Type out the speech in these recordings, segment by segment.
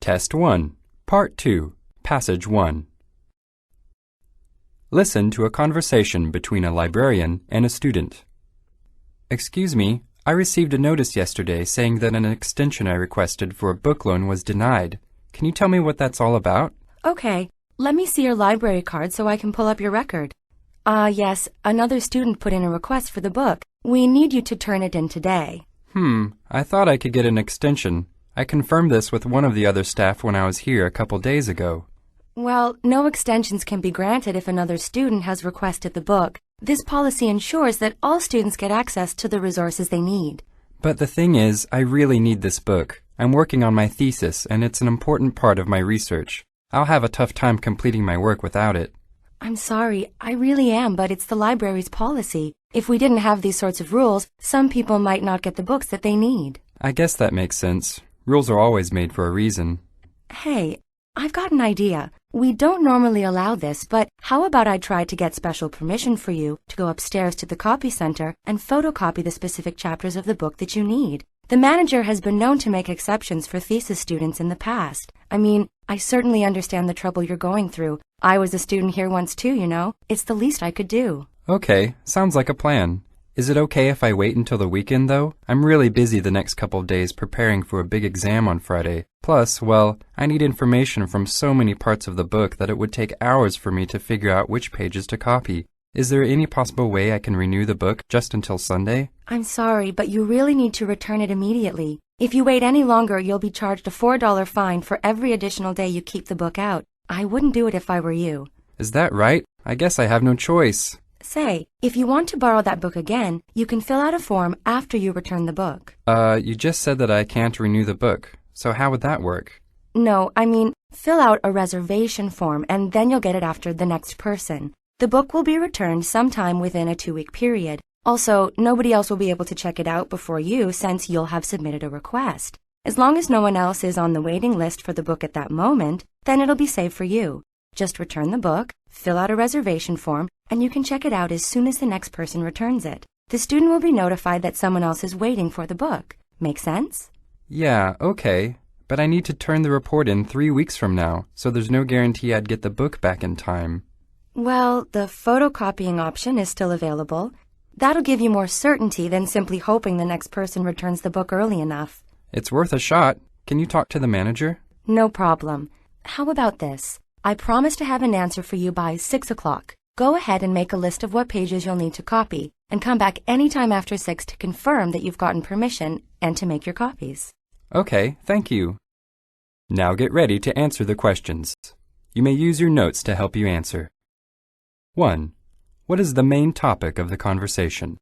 Test 1, Part 2, Passage 1. Listen to a conversation between a librarian and a student. Excuse me, I received a notice yesterday saying that an extension I requested for a book loan was denied. Can you tell me what that's all about? Okay, let me see your library card so I can pull up your record. Yes, another student put in a request for the book. We need you to turn it in today. I thought I could get an extension. I confirmed this with one of the other staff when I was here a couple days ago. Well, no extensions can be granted if another student has requested the book. This policy ensures that all students get access to the resources they need. But the thing is, I really need this book. I'm working on my thesis, and it's an important part of my research. I'll have a tough time completing my work without it. I'm sorry, I really am, but it's the library's policy. If we didn't have these sorts of rules, some people might not get the books that they need. I guess that makes sense. Rules are always made for a reason. Hey, I've got an idea. We don't normally allow this, but how about I try to get special permission for you to go upstairs to the copy center and photocopy the specific chapters of the book that you need? The manager has been known to make exceptions for thesis students in the past. I mean, I certainly understand the trouble you're going through. I was a student here once too, you know. It's the least I could do. Okay, sounds like a plan. Is it okay if I wait until the weekend, though? I'm really busy the next couple of days preparing for a big exam on Friday. Plus, well, I need information from so many parts of the book that it would take hours for me to figure out which pages to copy. Is there any possible way I can renew the book just until Sunday? I'm sorry, but you really need to return it immediately. If you wait any longer, you'll be charged a $4 fine for every additional day you keep the book out. I wouldn't do it if I were you. Is that right? I guess I have no choice. Say, if you want to borrow that book again, you can fill out a form after you return the book. You just said that I can't renew the book. So how would that work? No, I mean, fill out a reservation form and then you'll get it after the next person. The book will be returned sometime within a 2-week period. Also, nobody else will be able to check it out before you since you'll have submitted a request. As long as no one else is on the waiting list for the book at that moment, then it'll be saved for you. Just return the book, fill out a reservation form, and you can check it out as soon as the next person returns it. The student will be notified that someone else is waiting for the book. Make sense? Yeah, okay. But I need to turn the report in 3 weeks from now, so there's no guarantee I'd get the book back in time. Well, the photocopying option is still available. That'll give you more certainty than simply hoping the next person returns the book early enough. It's worth a shot. Can you talk to the manager? No problem. How about this? I promise to have an answer for you by 6 o'clock. Go ahead and make a list of what pages you'll need to copy, and come back anytime after 6 to confirm that you've gotten permission and to make your copies. Okay, thank you. Now get ready to answer the questions. You may use your notes to help you answer. 1. What is the main topic of the conversation?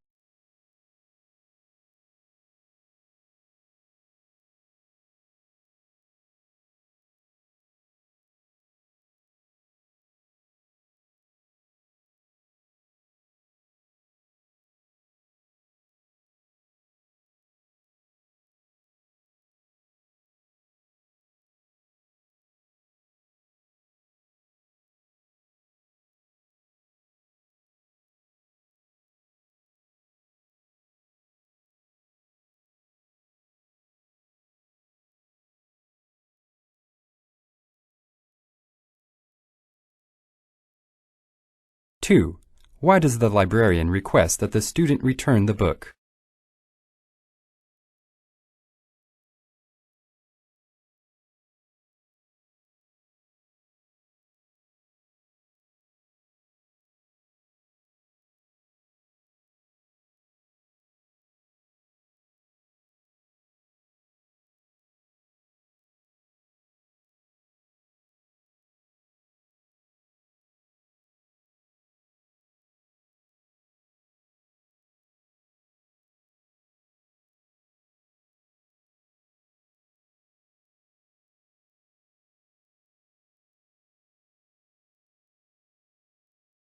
Two. Why does the librarian request that the student return the book?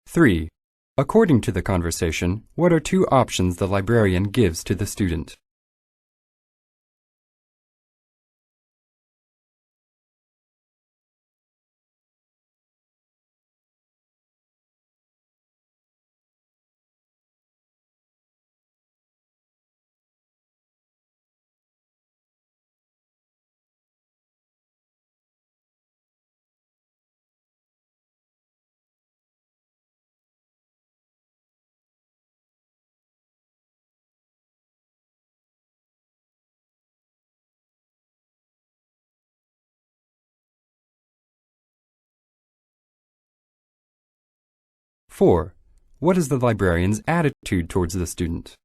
Three. According to the conversation, what are 2 options the librarian gives to the student? 4. What is the librarian's attitude towards the student?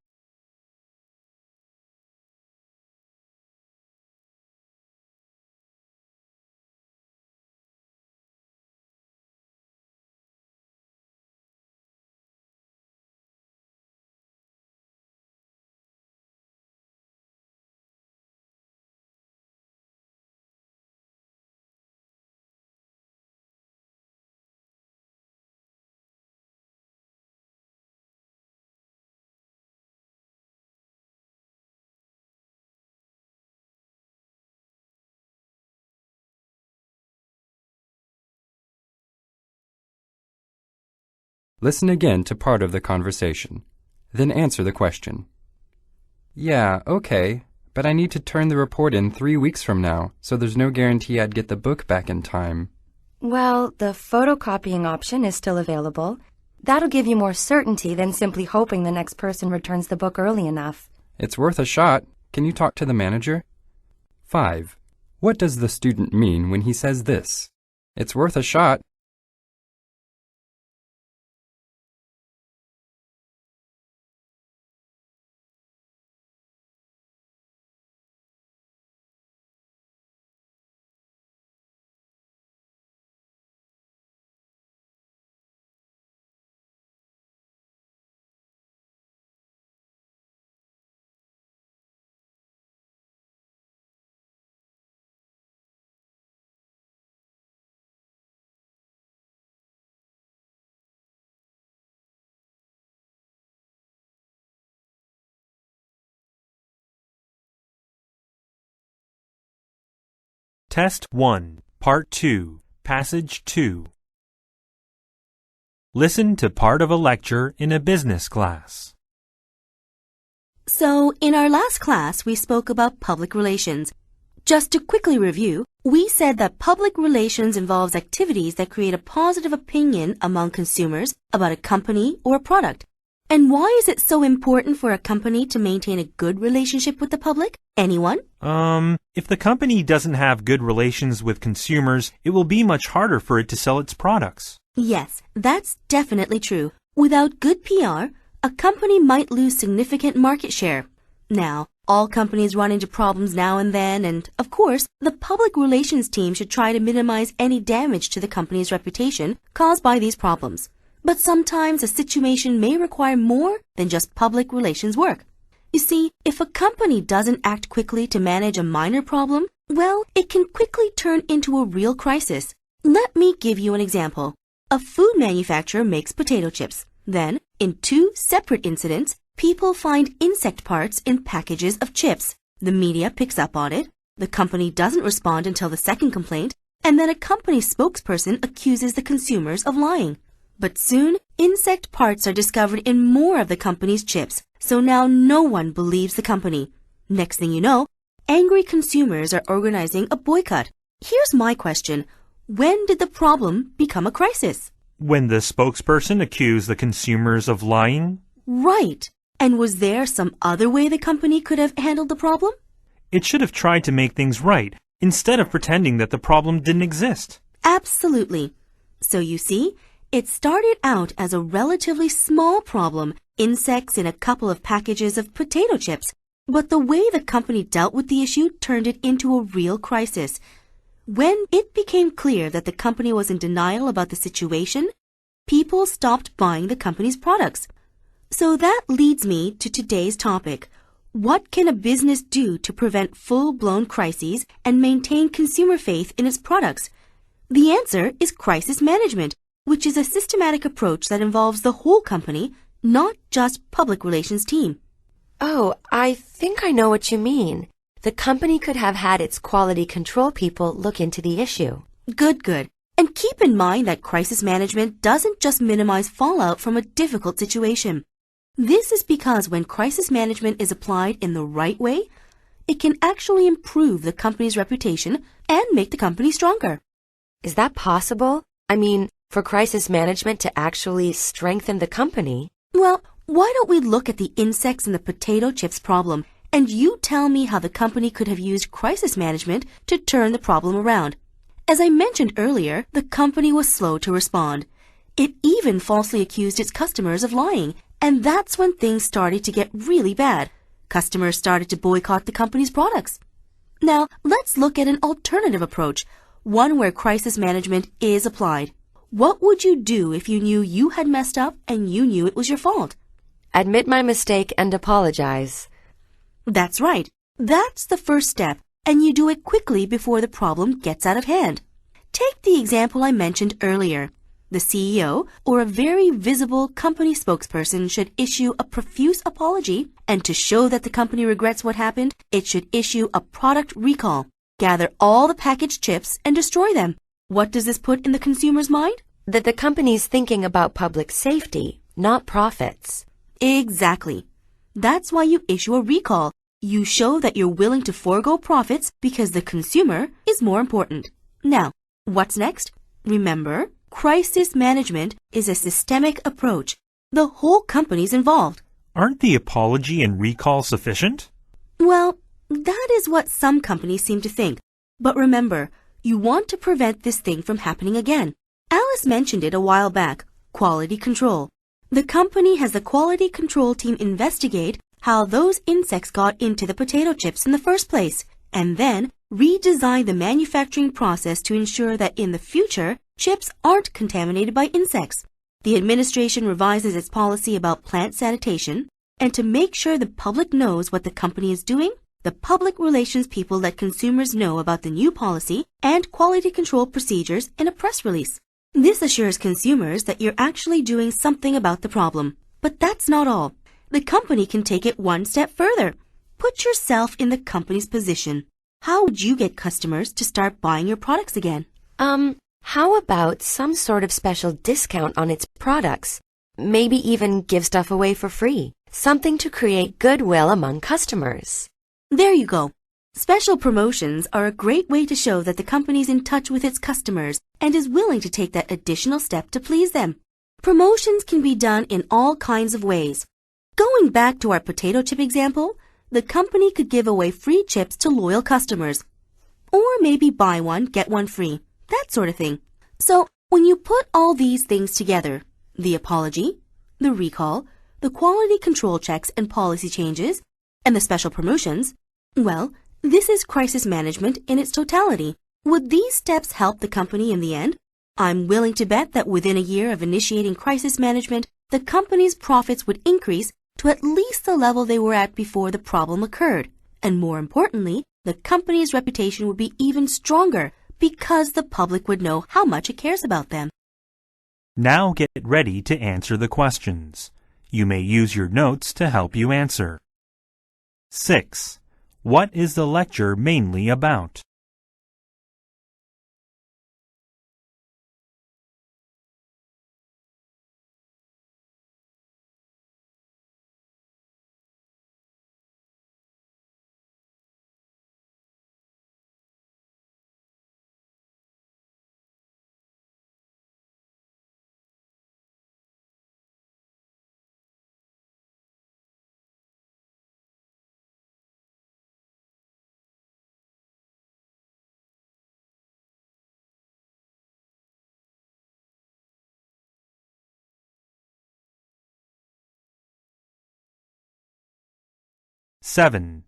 Listen again to part of the conversation. Then answer the question. Yeah, okay, but I need to turn the report in 3 weeks from now, so there's no guarantee I'd get the book back in time. Well, the photocopying option is still available. That'll give you more certainty than simply hoping the next person returns the book early enough. It's worth a shot. Can you talk to the manager? 5. What does the student mean when he says this? It's worth a shot. Test 1, Part 2, Passage 2. Listen to part of a lecture in a business class. So, in our last class, we spoke about public relations. Just to quickly review, we said that public relations involves activities that create a positive opinion among consumers about a company or a product. And why is it so important for a company to maintain a good relationship with the public? Anyone? If the company doesn't have good relations with consumers, it will be much harder for it to sell its products. Yes, that's definitely true. Without good PR, a company might lose significant market share. Now, all companies run into problems now and then, and, of course, the public relations team should try to minimize any damage to the company's reputation caused by these problems. But sometimes a situation may require more than just public relations work. You see, if a company doesn't act quickly to manage a minor problem, well, it can quickly turn into a real crisis. Let me give you an example. A food manufacturer makes potato chips. Then, in 2 separate incidents, people find insect parts in packages of chips. The media picks up on it. The company doesn't respond until the second complaint, and then a company spokesperson accuses the consumers of lying. But soon, insect parts are discovered in more of the company's chips, so now no one believes the company. Next thing you know, angry consumers are organizing a boycott. Here's my question. When did the problem become a crisis? When the spokesperson accused the consumers of lying? Right. And was there some other way the company could have handled the problem? It should have tried to make things right, instead of pretending that the problem didn't exist. Absolutely. So you see, it started out as a relatively small problem, insects in a couple of packages of potato chips. But the way the company dealt with the issue turned it into a real crisis. When it became clear that the company was in denial about the situation, people stopped buying the company's products. So that leads me to today's topic. What can a business do to prevent full-blown crises and maintain consumer faith in its products? The answer is crisis management, which is a systematic approach that involves the whole company, not just public relations team. Oh, I think I know what you mean. The company could have had its quality control people look into the issue. Good. And keep in mind that crisis management doesn't just minimize fallout from a difficult situation. This is because when crisis management is applied in the right way, it can actually improve the company's reputation and make the company stronger. Is that possible? I mean, for crisis management to actually strengthen the company? Well, why don't we look at the insects in the potato chips problem, and you tell me how the company could have used crisis management to turn the problem around. As I mentioned earlier, the company was slow to respond. It even falsely accused its customers of lying, and that's when things started to get really bad. Customers started to boycott the company's products. Now, let's look at an alternative approach, one where crisis management is applied. What would you do if you knew you had messed up and you knew it was your fault? Admit my mistake and apologize. That's right. That's the first step, and you do it quickly before the problem gets out of hand. Take the example I mentioned earlier. The CEO or a very visible company spokesperson should issue a profuse apology, and to show that the company regrets what happened, it should issue a product recall. Gather all the packaged chips and destroy them. What does this put in the consumer's mind? That the company's thinking about public safety, not profits. Exactly. That's why you issue a recall. You show that you're willing to forego profits because the consumer is more important. Now, what's next? Remember, crisis management is a systemic approach. The whole company's involved. Aren't the apology and recall sufficient? Well, that is what some companies seem to think. But remember, you want to prevent this thing from happening again. Alice mentioned it a while back, quality control. The company has the quality control team investigate how those insects got into the potato chips in the first place, and then redesign the manufacturing process to ensure that in the future, chips aren't contaminated by insects. The administration revises its policy about plant sanitation, and to make sure the public knows what the company is doing, the public relations people let consumers know about the new policy and quality control procedures in a press release. This assures consumers that you're actually doing something about the problem. But that's not all. The company can take it one step further. Put yourself in the company's position. How would you get customers to start buying your products again? How about some sort of special discount on its products? Maybe even give stuff away for free. Something to create goodwill among customers. There you go. Special promotions are a great way to show that the company's in touch with its customers and is willing to take that additional step to please them. Promotions can be done in all kinds of ways. Going back to our potato chip example, the company could give away free chips to loyal customers. Or maybe buy one, get one free. That sort of thing. So, when you put all these things together, the apology, the recall, the quality control checks and policy changes, and the special promotions, well, this is crisis management in its totality. Would these steps help the company in the end? I'm willing to bet that within a year of initiating crisis management, the company's profits would increase to at least the level they were at before the problem occurred. And more importantly, the company's reputation would be even stronger because the public would know how much it cares about them. Now get ready to answer the questions. You may use your notes to help you answer. 6. What is the lecture mainly about? Seven.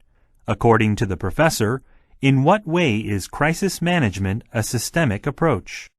According to the professor, in what way is crisis management a systemic approach?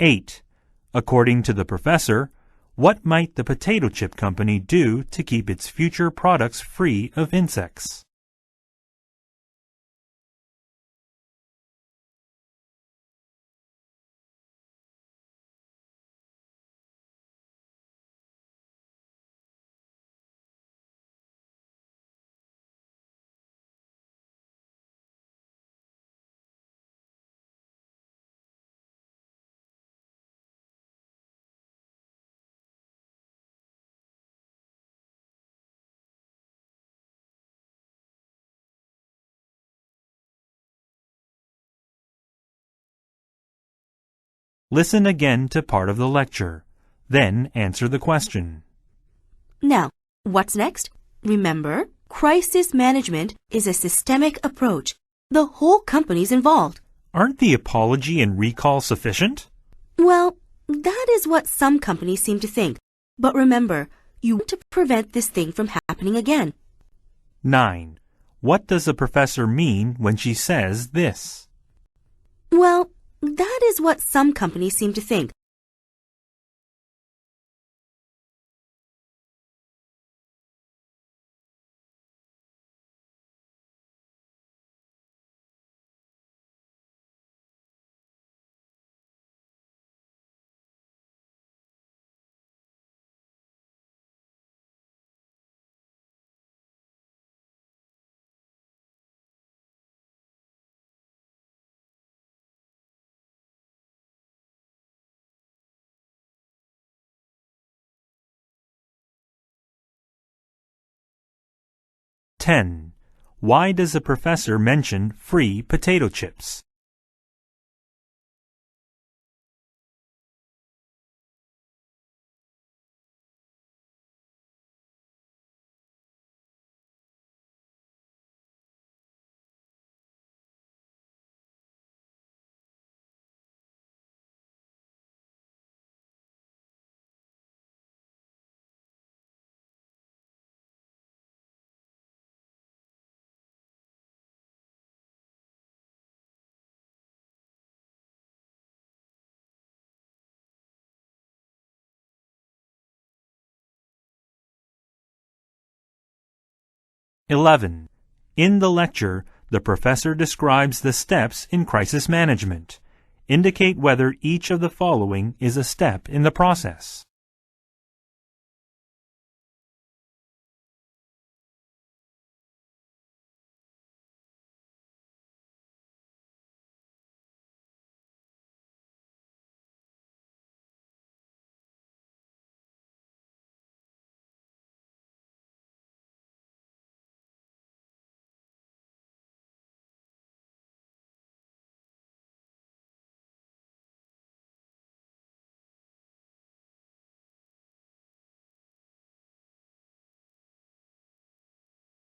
Eight. According to the professor, what might the potato chip company do to keep its future products free of insects? Listen again to part of the lecture. Then answer the question. Now, what's next? Remember, crisis management is a systemic approach. The whole company's involved. Aren't the apology and recall sufficient? Well, that is what some companies seem to think. But remember, you want to prevent this thing from happening again. 9. What does the professor mean when she says this? Well, that is what some companies seem to think. Ten. Why does the professor mention free potato chips? (11) In the lecture, the professor describes the steps in crisis management. Indicate whether each of the following is a step in the process.